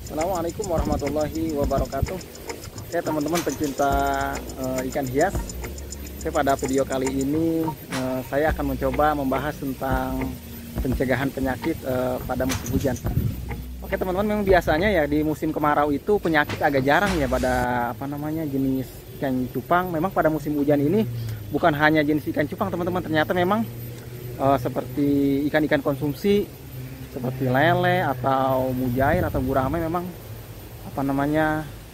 Assalamualaikum warahmatullahi wabarakatuh. Oke teman-teman pencinta ikan hias. Oke, pada video kali ini saya akan mencoba membahas tentang pencegahan penyakit pada musim hujan. Oke teman-teman, memang biasanya ya di musim kemarau itu penyakit agak jarang ya pada jenis ikan cupang. Memang pada musim hujan ini bukan hanya jenis ikan cupang teman-teman, ternyata memang seperti ikan-ikan konsumsi seperti lele atau mujair atau gurame, memang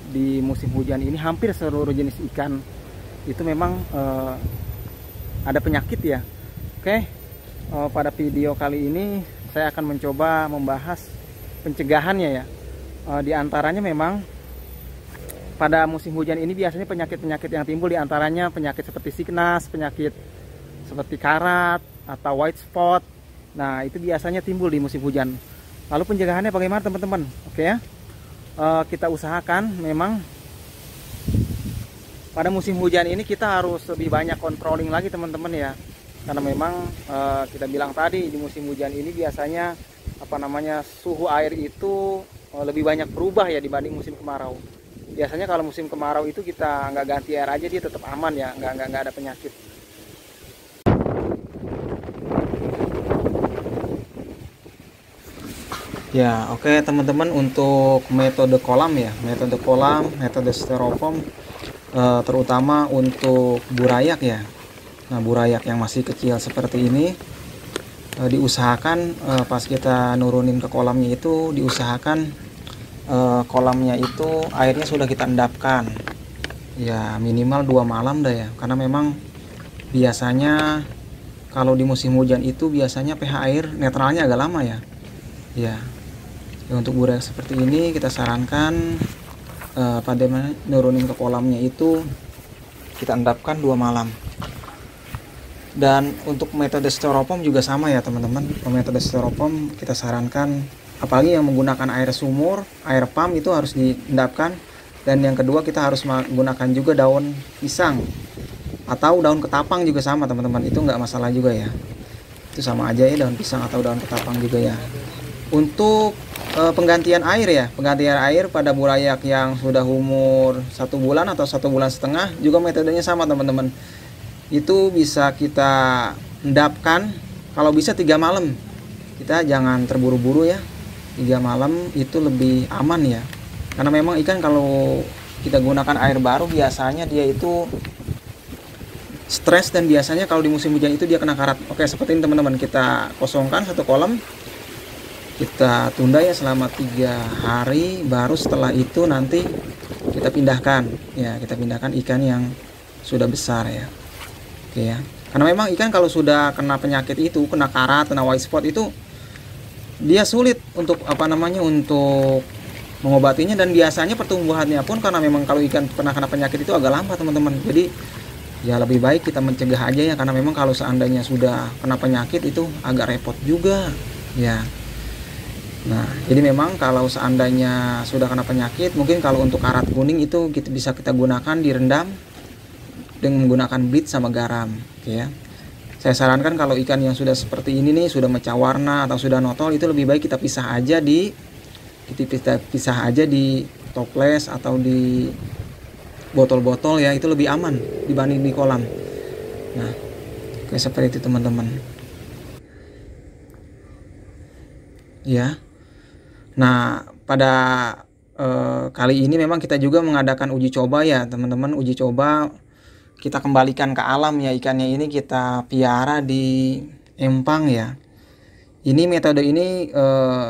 di musim hujan ini hampir seluruh jenis ikan itu memang ada penyakit ya. Oke, pada video kali ini saya akan mencoba membahas pencegahannya ya. Di antaranya memang pada musim hujan ini biasanya penyakit-penyakit yang timbul, di antaranya penyakit seperti sickness, penyakit seperti karat atau white spot. Nah, itu biasanya timbul di musim hujan. Lalu pencegahannya bagaimana teman-teman? Oke ya, kita usahakan memang pada musim hujan ini kita harus lebih banyak controlling lagi teman-teman ya. Karena memang kita bilang tadi di musim hujan ini biasanya suhu air itu lebih banyak berubah ya dibanding musim kemarau. Biasanya kalau musim kemarau itu kita nggak ganti air aja dia tetap aman ya, nggak ada penyakit. Ya, oke teman-teman, untuk metode kolam ya, metode styrofoam, terutama untuk burayak ya. Nah, burayak yang masih kecil seperti ini, diusahakan pas kita nurunin ke kolamnya itu diusahakan kolamnya itu airnya sudah kita endapkan. Ya, minimal 2 malam dah ya, karena memang biasanya kalau di musim hujan itu biasanya pH air netralnya agak lama ya. Ya. Untuk burayak seperti ini kita sarankan pada nurunin ke kolamnya itu kita endapkan 2 malam. Dan untuk metode styrofoam juga sama ya teman-teman. Metode styrofoam kita sarankan, apalagi yang menggunakan air sumur, air pump, itu harus diendapkan. Dan yang kedua, kita harus menggunakan juga daun pisang atau daun ketapang juga sama teman-teman. Itu nggak masalah juga ya. Itu sama aja ya, daun pisang atau daun ketapang juga ya. Untuk penggantian air ya, penggantian air pada burayak yang sudah umur 1 bulan atau 1,5 bulan juga metodenya sama teman-teman. Itu bisa kita endapkan kalau bisa 3 malam. Kita jangan terburu-buru ya, 3 malam itu lebih aman ya. Karena memang ikan kalau kita gunakan air baru biasanya dia itu stres, dan biasanya kalau di musim hujan itu dia kena karat. Oke, seperti ini teman-teman, kita kosongkan satu kolam, kita tunda ya selama 3 hari, baru setelah itu nanti kita pindahkan ya, kita pindahkan ikan yang sudah besar ya. Oke ya, karena memang ikan kalau sudah kena penyakit itu, kena karat, kena white spot, itu dia sulit untuk untuk mengobatinya, dan biasanya pertumbuhannya pun, karena memang kalau ikan pernah kena penyakit itu agak lama teman-teman. Jadi ya lebih baik kita mencegah aja ya, karena memang kalau seandainya sudah kena penyakit itu agak repot juga ya. Nah, jadi memang kalau seandainya sudah kena penyakit, mungkin kalau untuk karat kuning itu bisa kita gunakan direndam dengan menggunakan bleach sama garam, oke ya. Saya sarankan kalau ikan yang sudah seperti ini nih, sudah mecah warna atau sudah notol, itu lebih baik kita pisah aja di toples atau di botol-botol ya, itu lebih aman dibanding di kolam. Nah, oke, seperti itu teman-teman. Ya. Nah, pada kali ini memang kita juga mengadakan uji coba ya teman-teman. Uji coba, kita kembalikan ke alam ya ikannya ini, kita piara di empang ya. Ini metode ini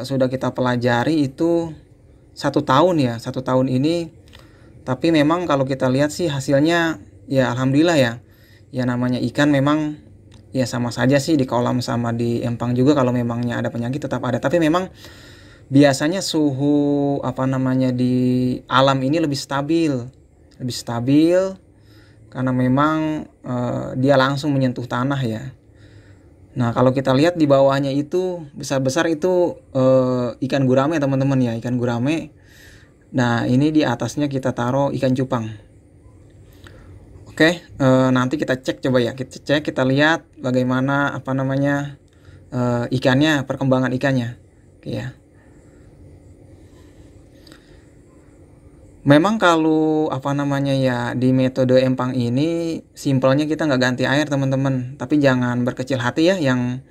sudah kita pelajari itu 1 tahun ya, 1 tahun ini. Tapi memang kalau kita lihat sih hasilnya ya alhamdulillah ya. Ya namanya ikan memang ya sama saja sih di kolam sama di empang juga, kalau memangnya ada penyakit tetap ada. Tapi memang biasanya suhu di alam ini lebih stabil karena memang dia langsung menyentuh tanah ya. Nah, kalau kita lihat di bawahnya itu besar-besar itu ikan gurame teman-teman ya, ikan gurame. Nah, ini di atasnya kita taruh ikan cupang. Oke, nanti kita cek coba ya, kita lihat bagaimana ikannya, perkembangan ikannya. Oke ya. Memang kalau apa namanya ya di metode empang ini simpelnya kita nggak ganti air teman-teman, tapi jangan berkecil hati ya yang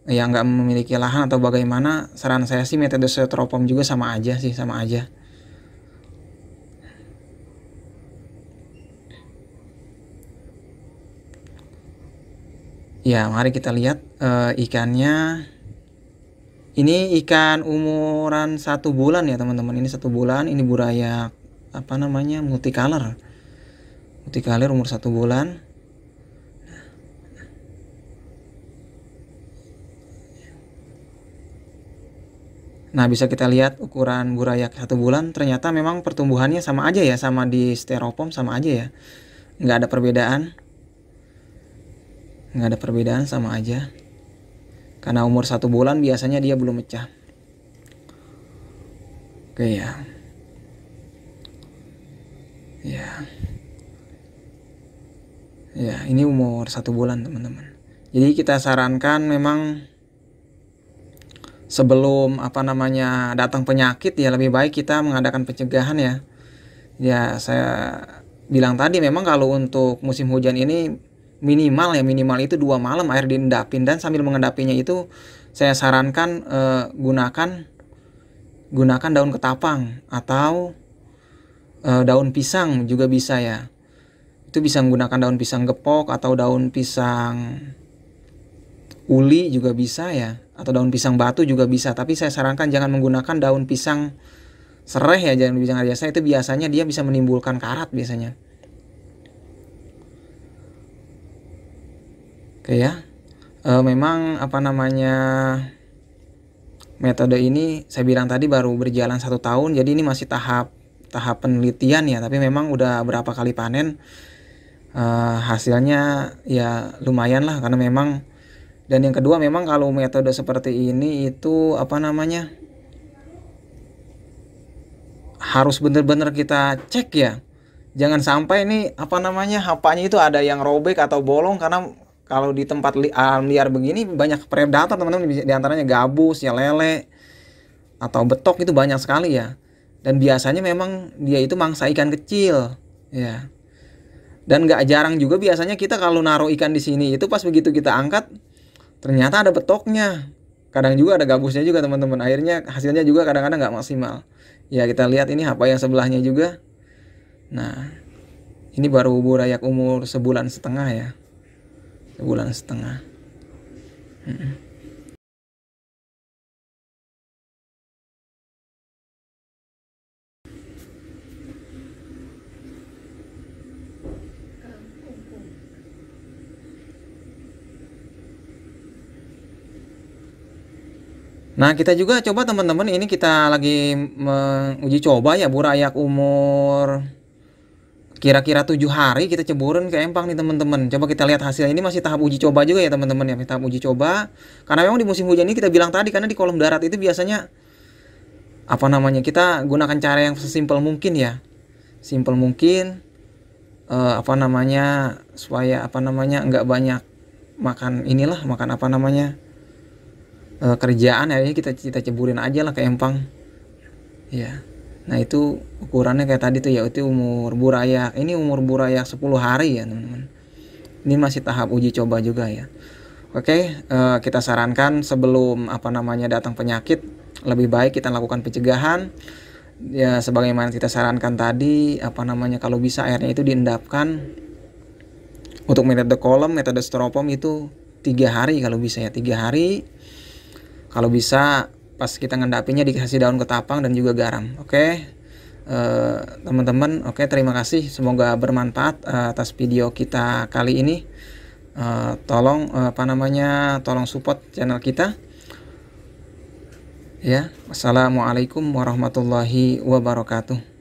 nggak memiliki lahan atau bagaimana. Saran saya sih metode styrofoam juga sama aja sih, sama aja. Ya, mari kita lihat ikannya. Ini ikan umuran 1 bulan ya teman-teman. Ini 1 bulan. Ini burayak apa namanya multicolor. Multicolor umur 1 bulan. Nah, bisa kita lihat ukuran burayak 1 bulan. Ternyata memang pertumbuhannya sama aja ya, sama di styrofoam sama aja ya. Nggak ada perbedaan. Nggak ada perbedaan, sama aja. Karena umur 1 bulan biasanya dia belum pecah. Oke ya. Ya, ini umur 1 bulan teman-teman. Jadi kita sarankan memang sebelum apa namanya datang penyakit ya lebih baik kita mengadakan pencegahan ya. Ya, saya bilang tadi memang kalau untuk musim hujan ini minimal itu 2 malam air diendapin, dan sambil mengendapinya itu saya sarankan gunakan daun ketapang atau daun pisang juga bisa ya. Itu bisa menggunakan daun pisang gepok atau daun pisang uli juga bisa ya, atau daun pisang batu juga bisa. Tapi saya sarankan jangan menggunakan daun pisang sereh ya, jangan pisang biasa, itu biasanya dia bisa menimbulkan karat biasanya. Oke ya. Memang apa namanya metode ini saya bilang tadi baru berjalan 1 tahun, jadi ini masih tahap penelitian ya, tapi memang udah berapa kali panen. Hasilnya ya lumayan lah, karena memang, dan yang kedua memang kalau metode seperti ini itu apa namanya harus bener-bener kita cek ya, jangan sampai ini apa namanya hapanya itu ada yang robek atau bolong, karena kalau di tempat alam liar begini banyak predator teman-teman, diantaranya gabus ya, lele atau betok, itu banyak sekali ya, dan biasanya memang dia itu mangsa ikan kecil ya. Dan nggak jarang juga biasanya kita kalau naruh ikan di sini itu pas begitu kita angkat ternyata ada betoknya, kadang juga ada gabusnya juga teman-teman, akhirnya hasilnya juga kadang-kadang nggak maksimal ya. Kita lihat ini apa yang sebelahnya juga. Nah, ini baru burayak umur 1,5 bulan ya, 1,5 bulan. Nah, kita juga coba teman-teman, ini kita lagi menguji coba ya burayak umur kira-kira 7 hari kita ceburin ke empang nih teman-teman. Coba kita lihat hasilnya, ini masih tahap uji coba juga ya teman-teman ya, tahap uji coba. Karena memang di musim hujan ini kita bilang tadi, karena di kolom darat itu biasanya apa namanya kita gunakan cara yang sesimpel mungkin ya, simpel mungkin, apa namanya supaya apa namanya nggak banyak makan inilah, makan apa namanya kerjaan ya, kita ceburin aja lah ke empang ya. Nah, itu ukurannya kayak tadi tuh ya, itu umur burayak, ini umur burayak 10 hari ya teman-teman. Ini masih tahap uji coba juga ya. Oke, kita sarankan sebelum apa namanya datang penyakit lebih baik kita lakukan pencegahan ya, sebagaimana kita sarankan tadi apa namanya kalau bisa airnya itu diendapkan. Untuk metode kolam, metode styrofoam itu 3 hari kalau bisa ya, 3 hari. Kalau bisa pas kita ngendapinya dikasih daun ketapang dan juga garam. Oke, teman-teman, oke, terima kasih, semoga bermanfaat atas video kita kali ini. Tolong apa namanya tolong support channel kita ya. Wassalamualaikum warahmatullahi wabarakatuh.